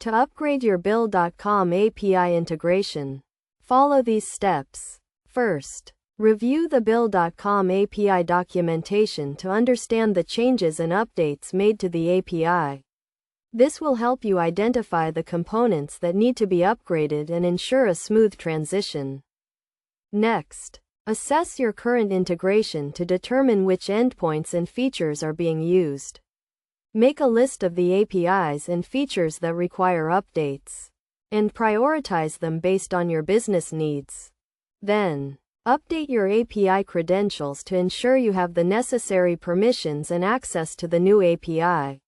To upgrade your Bill.com API integration, follow these steps. First, review the Bill.com API documentation to understand the changes and updates made to the API. This will help you identify the components that need to be upgraded and ensure a smooth transition. Next, assess your current integration to determine which endpoints and features are being used. Make a list of the APIs and features that require updates, and prioritize them based on your business needs. Then, update your API credentials to ensure you have the necessary permissions and access to the new API.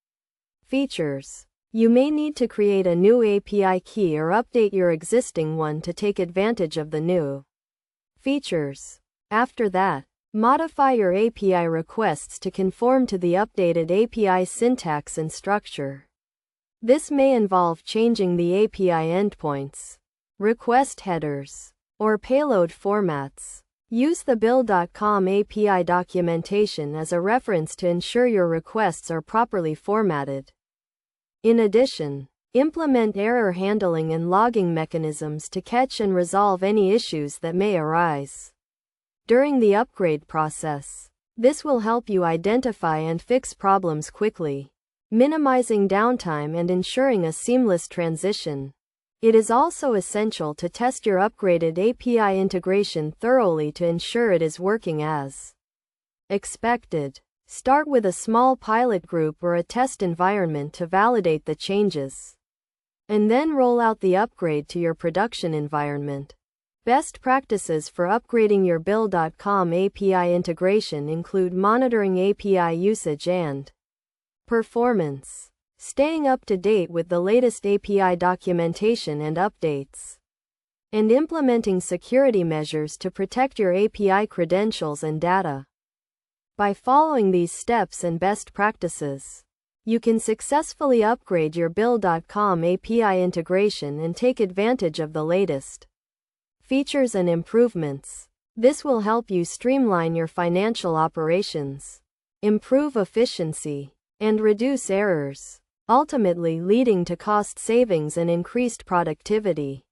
Features. You may need to create a new API key or update your existing one to take advantage of the new features. After that, modify your API requests to conform to the updated API syntax and structure. This may involve changing the API endpoints, request headers, or payload formats. Use the Bill.com API documentation as a reference to ensure your requests are properly formatted. In addition, implement error handling and logging mechanisms to catch and resolve any issues that may arise during the upgrade process. This will help you identify and fix problems quickly, minimizing downtime and ensuring a seamless transition. It is also essential to test your upgraded API integration thoroughly to ensure it is working as expected. Start with a small pilot group or a test environment to validate the changes, and then roll out the upgrade to your production environment. Best practices for upgrading your Bill.com API integration include monitoring API usage and performance, staying up to date with the latest API documentation and updates, and implementing security measures to protect your API credentials and data. By following these steps and best practices, you can successfully upgrade your Bill.com API integration and take advantage of the latest features and improvements. This will help you streamline your financial operations, improve efficiency, and reduce errors, ultimately leading to cost savings and increased productivity.